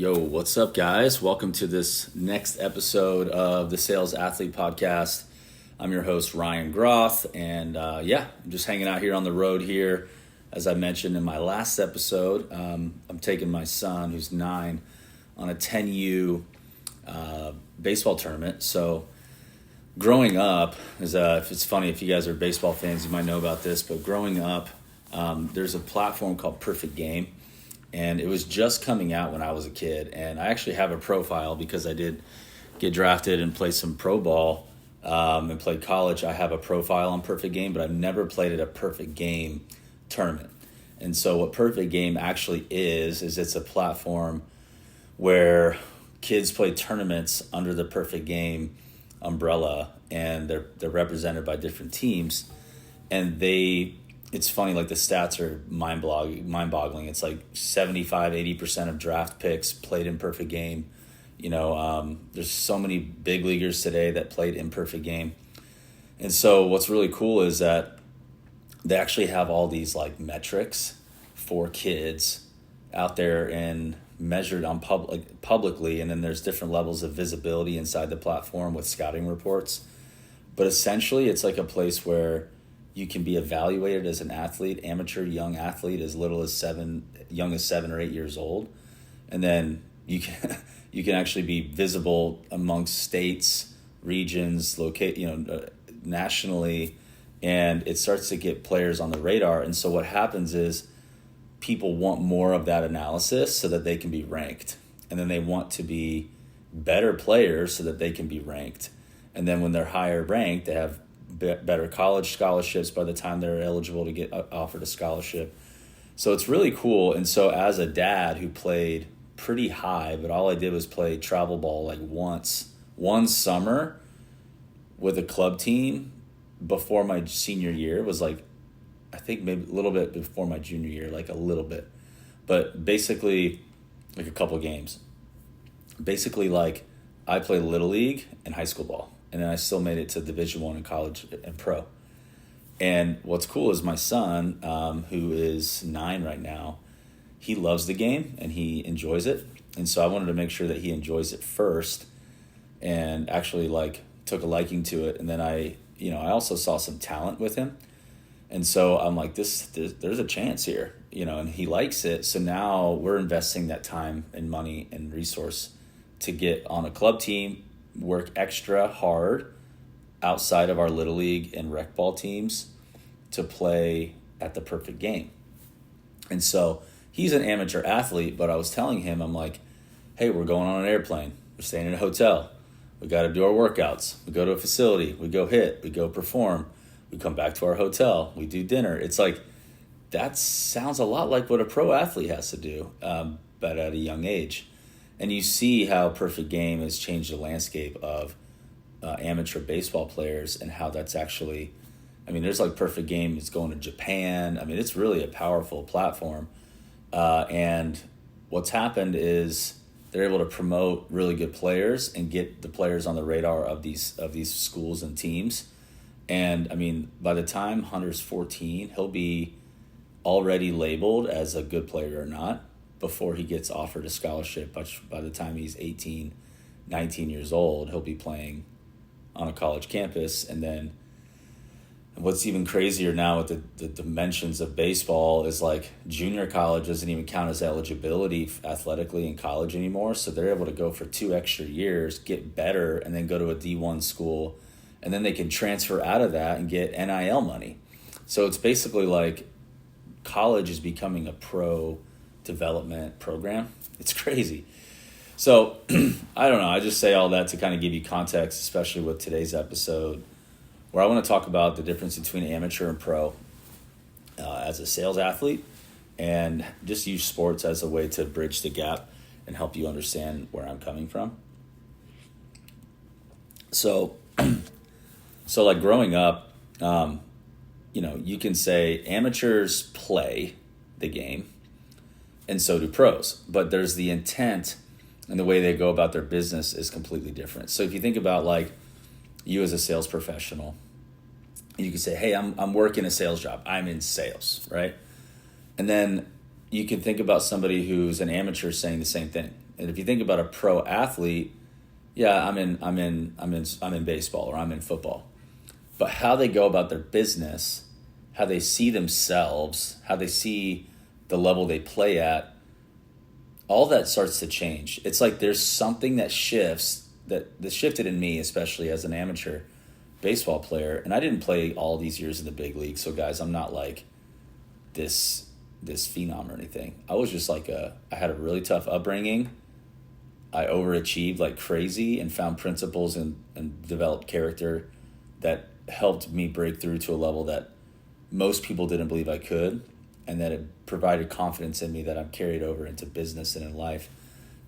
Yo, what's up, guys? Welcome to this next episode of the Sales Athlete Podcast. I'm your host, Ryan Groth, and I'm just hanging out here on the road here. As I mentioned in my last episode, I'm taking my son, who's 9, on a 10U baseball tournament. So growing up, it's funny, if you guys are baseball fans, you might know about this, but growing up, there's a platform called Perfect Game. And it was just coming out when I was a kid. And I actually have a profile because I did get drafted and play some pro ball and played college. I have a profile on Perfect Game, but I've never played at a Perfect Game tournament. And so what Perfect Game actually is it's a platform where kids play tournaments under the Perfect Game umbrella, and they're represented by different teams. And it's funny, like the stats are mind-boggling. It's like 75-80% of draft picks played in Perfect Game. There's so many big leaguers today that played in Perfect Game. And so what's really cool is that they actually have all these like metrics for kids out there and measured on publicly, and then there's different levels of visibility inside the platform with scouting reports. But essentially, it's like a place where you can be evaluated as an athlete, amateur young athlete, as little as 7 or 8 years old, and then you can actually be visible amongst states, regions, nationally, and it starts to get players on the radar. And so what happens is people want more of that analysis so that they can be ranked, and then they want to be better players so that they can be ranked, and then when they're higher ranked, they have better college scholarships by the time they're eligible to get offered a scholarship. So it's really cool. And so as a dad who played pretty high, but all I did was play travel ball like one summer with a club team before my senior year, was like, I think maybe a little bit before my junior year, like a little bit, but basically like a couple games. Basically, like, I played Little League and high school ball, and then I still made it to Division I in college and pro. And what's cool is my son, who is 9 right now, he loves the game and he enjoys it. And so I wanted to make sure that he enjoys it first, and actually like took a liking to it. And then I also saw some talent with him. And so I'm like, there's a chance here, and he likes it. So now we're investing that time and money and resource to get on a club team, work extra hard outside of our Little League and rec ball teams to play at the Perfect Game. And so he's an amateur athlete, but I was telling him, I'm like, hey, we're going on an airplane. We're staying in a hotel. We got to do our workouts. We go to a facility. We go hit. We go perform. We come back to our hotel. We do dinner. It's like, that sounds a lot like what a pro athlete has to do, but at a young age. And you see how Perfect Game has changed the landscape of amateur baseball players, and how that's actually, there's like Perfect Game is going to Japan. It's really a powerful platform. And what's happened is they're able to promote really good players and get the players on the radar of these schools and teams. And by the time Hunter's 14, he'll be already labeled as a good player or not before he gets offered a scholarship. But by the time he's 18, 19 years old, he'll be playing on a college campus. And then what's even crazier now with the dimensions of baseball is like junior college doesn't even count as eligibility athletically in college anymore. So they're able to go for 2 extra years, get better, and then go to a D1 school. And then they can transfer out of that and get NIL money. So it's basically like college is becoming a pro development program. It's crazy. So I don't know. I just say all that to kind of give you context, especially with today's episode, where I want to talk about the difference between amateur and pro as a sales athlete, and just use sports as a way to bridge the gap and help you understand where I'm coming from. So like growing up, you can say amateurs play the game and so do pros, but there's the intent and the way they go about their business is completely different. So if you think about like you as a sales professional, you can say, hey, I'm working a sales job. I'm in sales, right? And then you can think about somebody who's an amateur saying the same thing. And if you think about a pro athlete, yeah, I'm in baseball or I'm in football. But how they go about their business, how they see themselves, how they see the level they play at, all that starts to change. It's like there's something that shifts, that shifted in me, especially as an amateur baseball player. And I didn't play all these years in the big league. So guys, I'm not like this phenom or anything. I was just like I had a really tough upbringing. I overachieved like crazy and found principles and developed character that helped me break through to a level that most people didn't believe I could, and that it provided confidence in me that I've carried over into business and in life.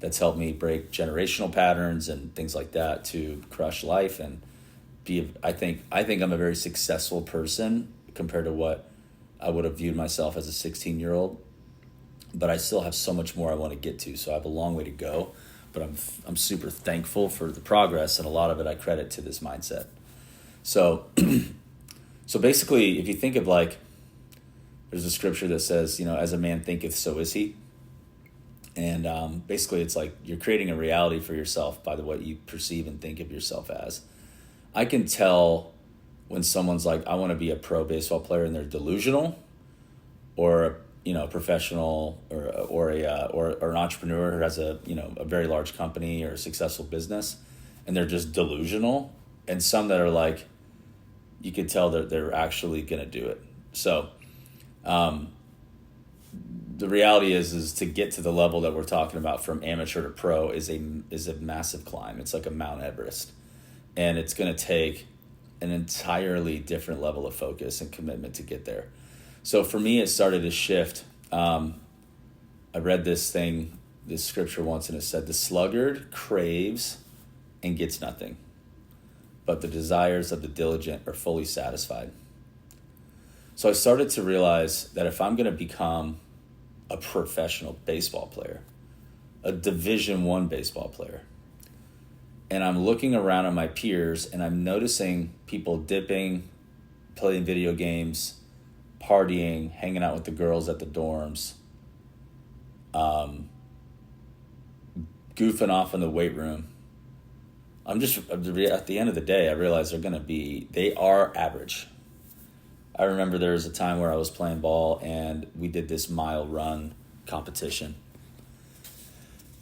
That's helped me break generational patterns and things like that to crush life and be. I think I'm a very successful person compared to what I would have viewed myself as a 16-year-old, but I still have so much more I want to get to. So I have a long way to go, but I'm super thankful for the progress, and a lot of it I credit to this mindset. So, so basically, if you think of like, there's a scripture that says, as a man thinketh, so is he. And basically, it's like you're creating a reality for yourself by what you perceive and think of yourself as. I can tell when someone's like, I want to be a pro baseball player, and they're delusional, or a professional, or an entrepreneur who has a very large company or a successful business, and they're just delusional. And some that are like, you could tell that they're actually going to do it. So the reality is to get to the level that we're talking about from amateur to pro is a massive climb. It's like a Mount Everest, and it's going to take an entirely different level of focus and commitment to get there. So for me, it started to shift. I read this scripture once, and it said, the sluggard craves and gets nothing, but the desires of the diligent are fully satisfied. So I started to realize that if I'm going to become a professional baseball player, a Division I baseball player, and I'm looking around at my peers and I'm noticing people dipping, playing video games, partying, hanging out with the girls at the dorms, goofing off in the weight room. At the end of the day, I realized they are average. I remember there was a time where I was playing ball and we did this mile run competition.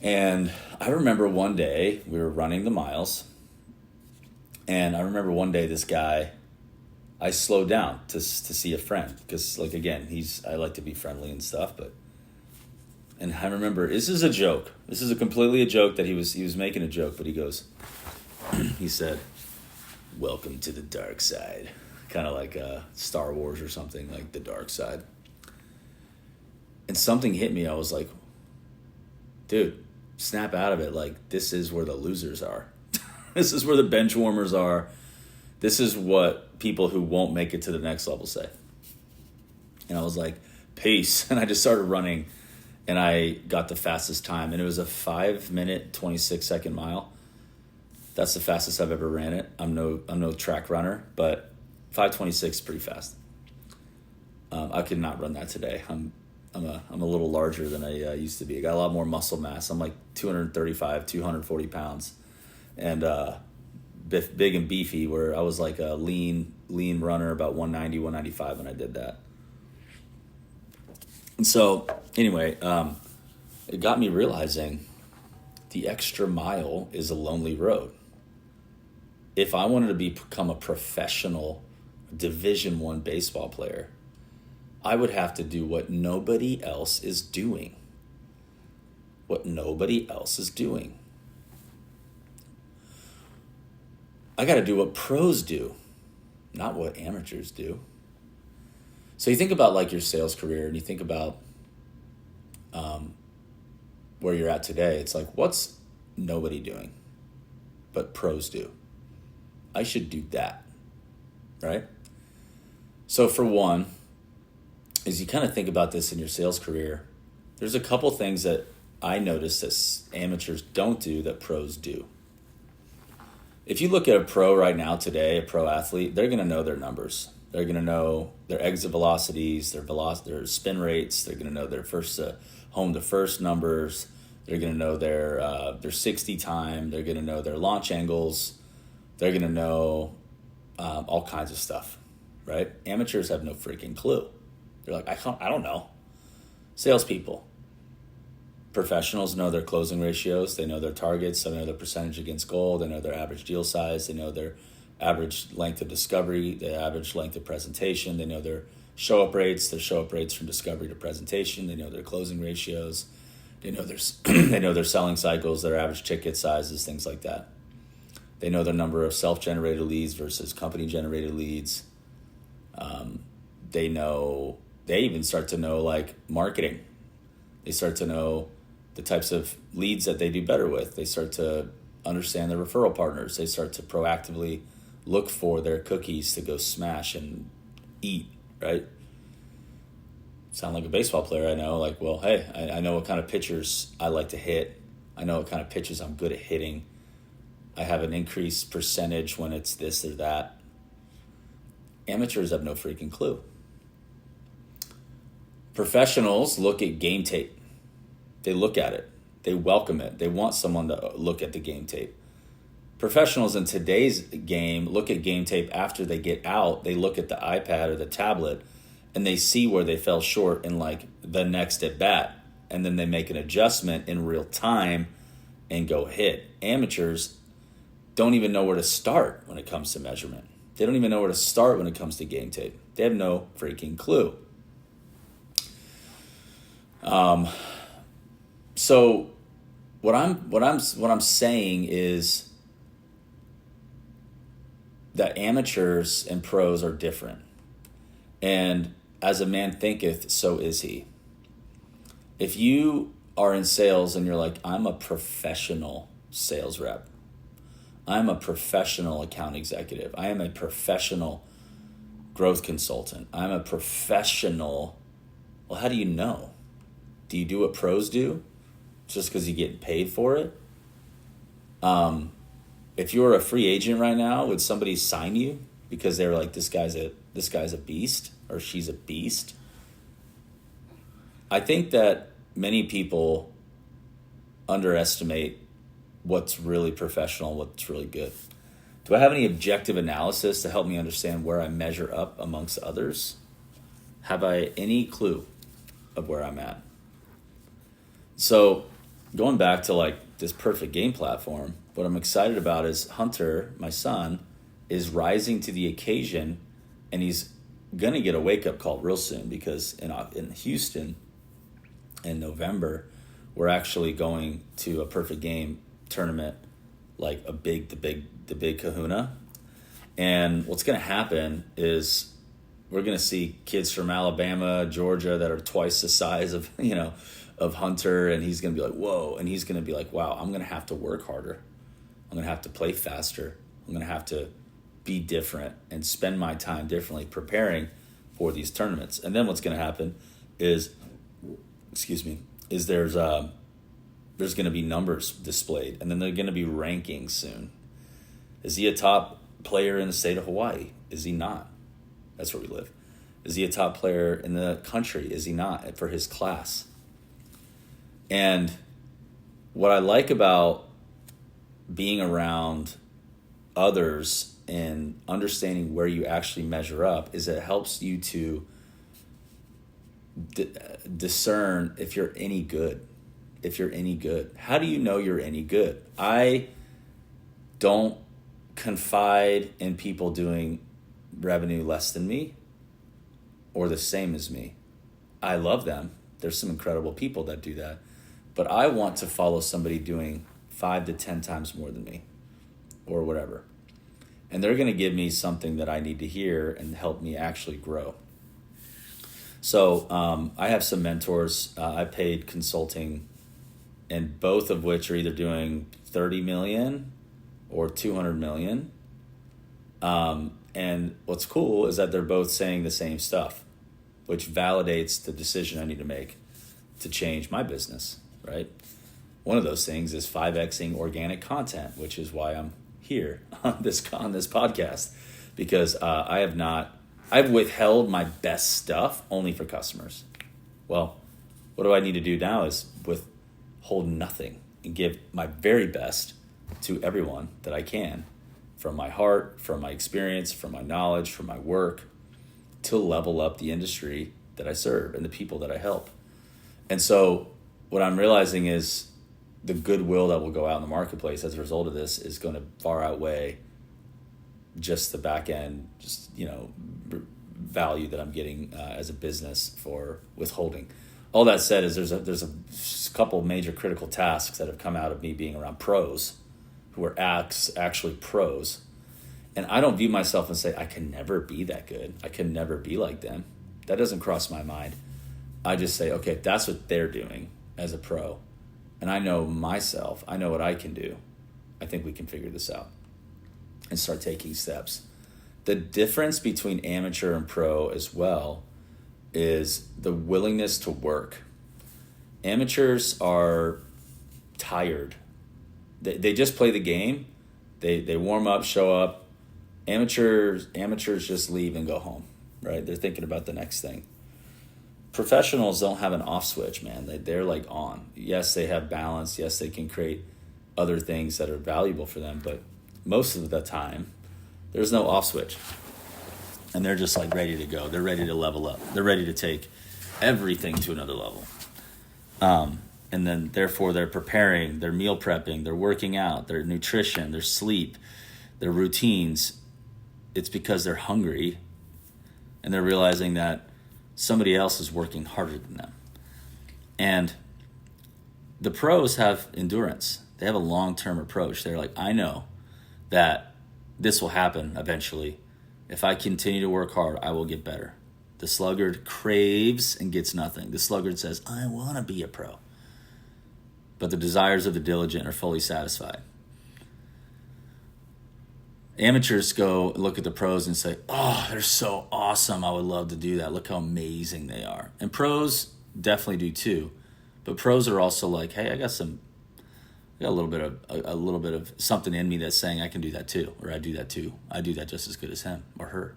And I remember one day we were running the miles, and I remember one day this guy, I slowed down to see a friend because, like, again, I like to be friendly and stuff, and I remember this is a joke. This is completely a joke that he was making a joke, but he said, "Welcome to the dark side," kind of like Star Wars or something, like the dark side. And something hit me. I was like, dude, snap out of it. Like, this is where the losers are. This is where the bench warmers are. This is what people who won't make it to the next level say. And I was like, peace. And I just started running, and I got the fastest time. And it was a 5-minute, 26-second mile. That's the fastest I've ever ran it. I'm no track runner, but 5:26 is pretty fast. I could not run that today. I'm a little larger than I used to be. I got a lot more muscle mass. I'm like 235, 240 pounds, and big and beefy. Where I was like a lean runner, about 190, 195 when I did that. And so anyway, it got me realizing the extra mile is a lonely road. If I wanted to become a professional Division I baseball player, I would have to do what nobody else is doing. What nobody else is doing. I got to do what pros do, not what amateurs do. So you think about like your sales career, and you think about where you're at today. It's like, what's nobody doing, but pros do? I should do that, right? So for one, as you kind of think about this in your sales career, there's a couple things that I notice that amateurs don't do that pros do. If you look at a pro right now today, a pro athlete, they're going to know their numbers. They're going to know their exit velocities, their spin rates. They're going to know their first home to first numbers. They're going to know their 60 time. They're going to know their launch angles. They're going to know all kinds of stuff, right? Amateurs have no freaking clue. They're like, I don't know. Salespeople. Professionals know their closing ratios. They know their targets. They know their percentage against goal. They know their average deal size. They know their average length of discovery, the average length of presentation. They know their show-up rates from discovery to presentation. They know their closing ratios. They know they know their selling cycles, their average ticket sizes, things like that. They know the number of self-generated leads versus company-generated leads. They even start to know like marketing. They start to know the types of leads that they do better with. They start to understand their referral partners. They start to proactively look for their cookies to go smash and eat, right? Sound like a baseball player, I know. Like, well, hey, I know what kind of pitchers I like to hit. I know what kind of pitches I'm good at hitting. I have an increased percentage when it's this or that. Amateurs have no freaking clue. Professionals look at game tape. They look at it. They welcome it. They want someone to look at the game tape. Professionals in today's game look at game tape after they get out. They look at the iPad or the tablet and they see where they fell short in like the next at bat. And then they make an adjustment in real time and go hit. Amateurs don't even know where to start when it comes to measurement. They don't even know where to start when it comes to game tape. They have no freaking clue. So what I'm saying is that amateurs and pros are different. And as a man thinketh, so is he. If you are in sales and you're like, I'm a professional sales rep. I'm a professional account executive. I am a professional growth consultant. I'm a professional. Well, how do you know? Do you do what pros do? Just because you get paid for it? If you're a free agent right now, would somebody sign you because they're like, this guy's a beast or she's a beast? I think that many people underestimate what's really professional, what's really good. Do I have any objective analysis to help me understand where I measure up amongst others? Have I any clue of where I'm at? So going back to like this perfect game platform, what I'm excited about is Hunter, my son, is rising to the occasion, and he's going to get a wake-up call real soon because in Houston in November, we're actually going to a perfect game tournament, like the big kahuna. And what's going to happen is we're going to see kids from Alabama, Georgia that are twice the size of, of Hunter, and he's going to be like, whoa, and he's going to be like, wow, I'm going to have to work harder. I'm going to have to play faster. I'm going to have to be different and spend my time differently preparing for these tournaments. And then what's going to happen is there's going to be numbers displayed, and then there's going to be rankings soon. Is he a top player in the state of Hawaii? Is he not? That's where we live. Is he a top player in the country? Is he not for his class? And what I like about being around others and understanding where you actually measure up is it helps you to discern if you're any good. If you're any good. How do you know you're any good? I don't confide in people doing revenue less than me or the same as me. I love them. There's some incredible people that do that. But I want to follow somebody doing 5 to 10 times more than me or whatever. And they're going to give me something that I need to hear and help me actually grow. So I have some mentors. I paid consulting, and both of which are either doing 30 million or 200 million. And what's cool is that they're both saying the same stuff, which validates the decision I need to make to change my business, right? One of those things is 5Xing organic content, which is why I'm here on this podcast, because I've withheld my best stuff only for customers. Well, what do I need to do now is hold nothing and give my very best to everyone that I can, from my heart, from my experience, from my knowledge, from my work, to level up the industry that I serve and the people that I help. And so what I'm realizing is the goodwill that will go out in the marketplace as a result of this is going to far outweigh just the back end, value that I'm getting as a business for withholding. All that said is there's a couple major critical tasks that have come out of me being around pros who are actually pros. And I don't view myself and say, I can never be that good. I can never be like them. That doesn't cross my mind. I just say, okay, if that's what they're doing as a pro, and I know myself, I know what I can do, I think we can figure this out and start taking steps. The difference between amateur and pro as well is the willingness to work. Amateurs are tired. They just play the game. They warm up, show up. Amateurs just leave and go home, right? They're thinking about the next thing. Professionals don't have an off switch, man. They're like on. Yes, they have balance. Yes, they can create other things that are valuable for them, but most of the time, there's no off switch. And they're just like ready to go. They're ready to level up. They're ready to take everything to another level. And then therefore they're preparing, they're meal prepping, they're working out, their nutrition, their sleep, their routines. It's because they're hungry and they're realizing that somebody else is working harder than them. And the pros have endurance. They have a long-term approach. They're like, I know that this will happen eventually. If I continue to work hard, I will get better. The sluggard craves and gets nothing. The sluggard says, I want to be a pro. But the desires of the diligent are fully satisfied. Amateurs go look at the pros and say, oh, they're so awesome. I would love to do that. Look how amazing they are. And pros definitely do too. But pros are also like, hey, I got a little bit of something in me that's saying I can do that too, or I do that too. I do that just as good as him or her.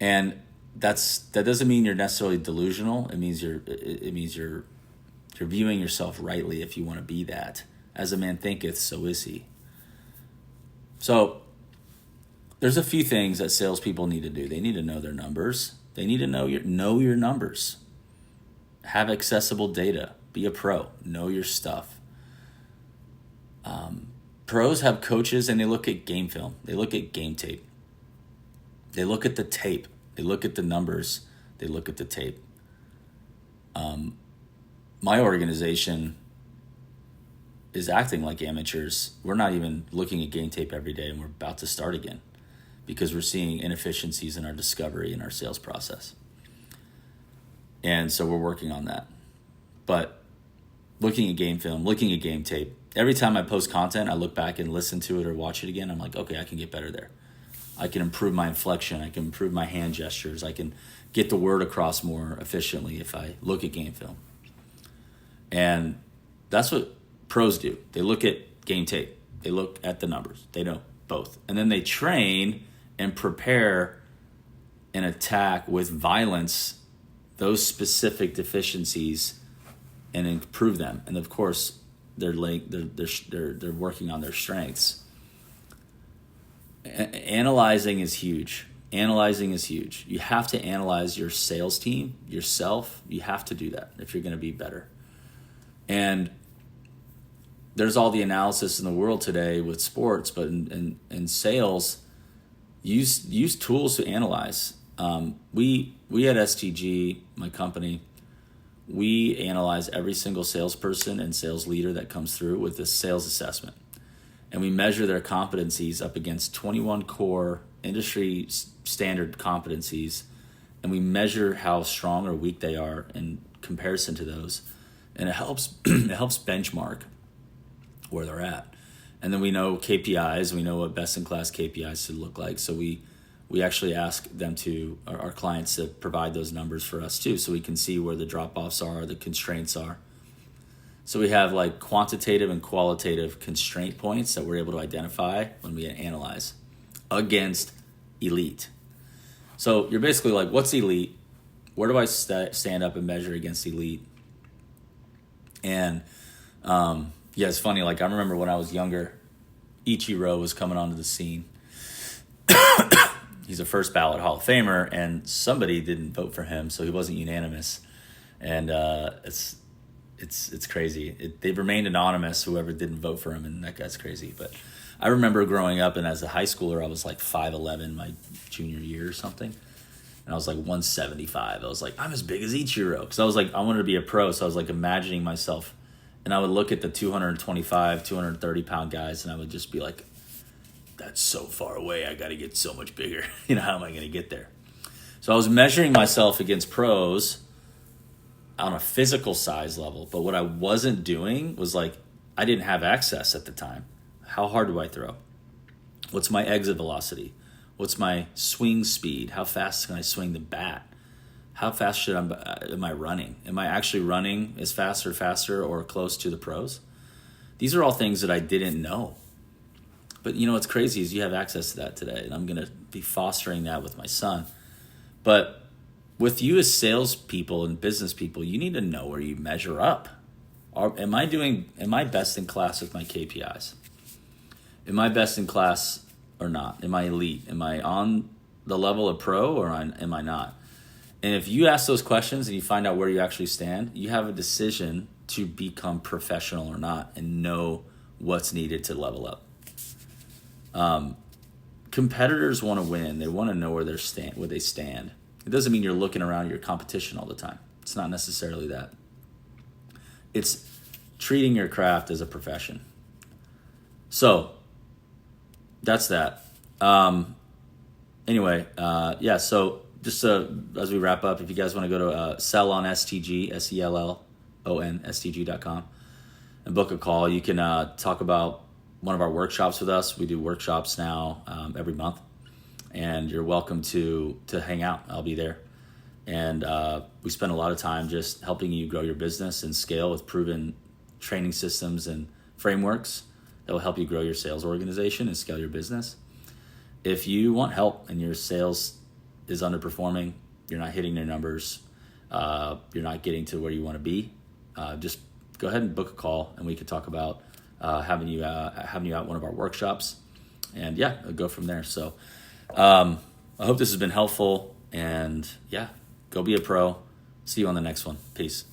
And that doesn't mean you're necessarily delusional. It means you're viewing yourself rightly if you want to be that. As a man thinketh, so is he. So there's a few things that salespeople need to do. They need to know their numbers. They need to know your numbers. Have accessible data. Be a pro. Know your stuff. Pros have coaches and they look at game film. They look at game tape. They look at the tape. They look at the numbers. They look at the tape. My organization is acting like amateurs. We're not even looking at game tape every day, and we're about to start again because we're seeing inefficiencies in our discovery and our sales process. And so we're working on that. But looking at game film, looking at game tape, every time I post content, I look back and listen to it or watch it again. I'm like, okay, I can get better there. I can improve my inflection. I can improve my hand gestures. I can get the word across more efficiently if I look at game film. And that's what pros do. They look at game tape. They look at the numbers. They know both. And then they train and prepare and attack with violence those specific deficiencies and improve them. And of course, they're working on their strengths. Analyzing is huge. You have to analyze your sales team, yourself. You have to do that if you're going to be better. And there's all the analysis in the world today with sports, but in sales, use tools to analyze. We at STG, my company, we analyze every single salesperson and sales leader that comes through with a sales assessment. And we measure their competencies up against 21 core industry standard competencies. And we measure how strong or weak they are in comparison to those. And it helps benchmark where they're at. And then we know KPIs. We know what best-in-class KPIs should look like. So we actually ask them our clients to provide those numbers for us too, so we can see where the drop-offs are, the constraints are. So we have like quantitative and qualitative constraint points that we're able to identify when we analyze against elite. So you're basically like, what's elite? Where do I stand up and measure against elite? And Yeah, it's funny. Like I remember when I was younger, Ichiro was coming onto the scene. He's a first ballot Hall of Famer, and somebody didn't vote for him, so he wasn't unanimous. And it's crazy. They've remained anonymous, whoever didn't vote for him, and that guy's crazy. But I remember growing up, and as a high schooler, I was like 5'11" my junior year or something. And I was like 175. I was like, I'm as big as Ichiro. Because I was like, I wanted to be a pro, so I was like imagining myself. And I would look at the 225, 230 pound guys, and I would just be like, that's so far away. I got to get so much bigger. How am I going to get there? So I was measuring myself against pros on a physical size level. But what I wasn't doing was like, I didn't have access at the time. How hard do I throw? What's my exit velocity? What's my swing speed? How fast can I swing the bat? How fast am I running? Am I actually running as fast or faster or close to the pros? These are all things that I didn't know. But what's crazy is you have access to that today, and I'm going to be fostering that with my son. But with you as salespeople and business people, you need to know where you measure up. Am I best in class with my KPIs? Am I best in class or not? Am I elite? Am I on the level of pro or am I not? And if you ask those questions and you find out where you actually stand, you have a decision to become professional or not and know what's needed to level up. Competitors want to win. They want to know where they stand. It doesn't mean you're looking around at your competition all the time. It's not necessarily that. It's treating your craft as a profession. So that's that. Anyway, so just as we wrap up, if you guys want to go to Sell on STG, SELLON STG.com and book a call, you can talk about one of our workshops with us. We do workshops now every month, and you're welcome to hang out. I'll be there. And we spend a lot of time just helping you grow your business and scale with proven training systems and frameworks that will help you grow your sales organization and scale your business. If you want help and your sales is underperforming, you're not hitting your numbers, you're not getting to where you want to be, just go ahead and book a call, and we could talk about having you out one of our workshops, and go from there. So I hope this has been helpful, and go be a pro. See you on the next one. Peace.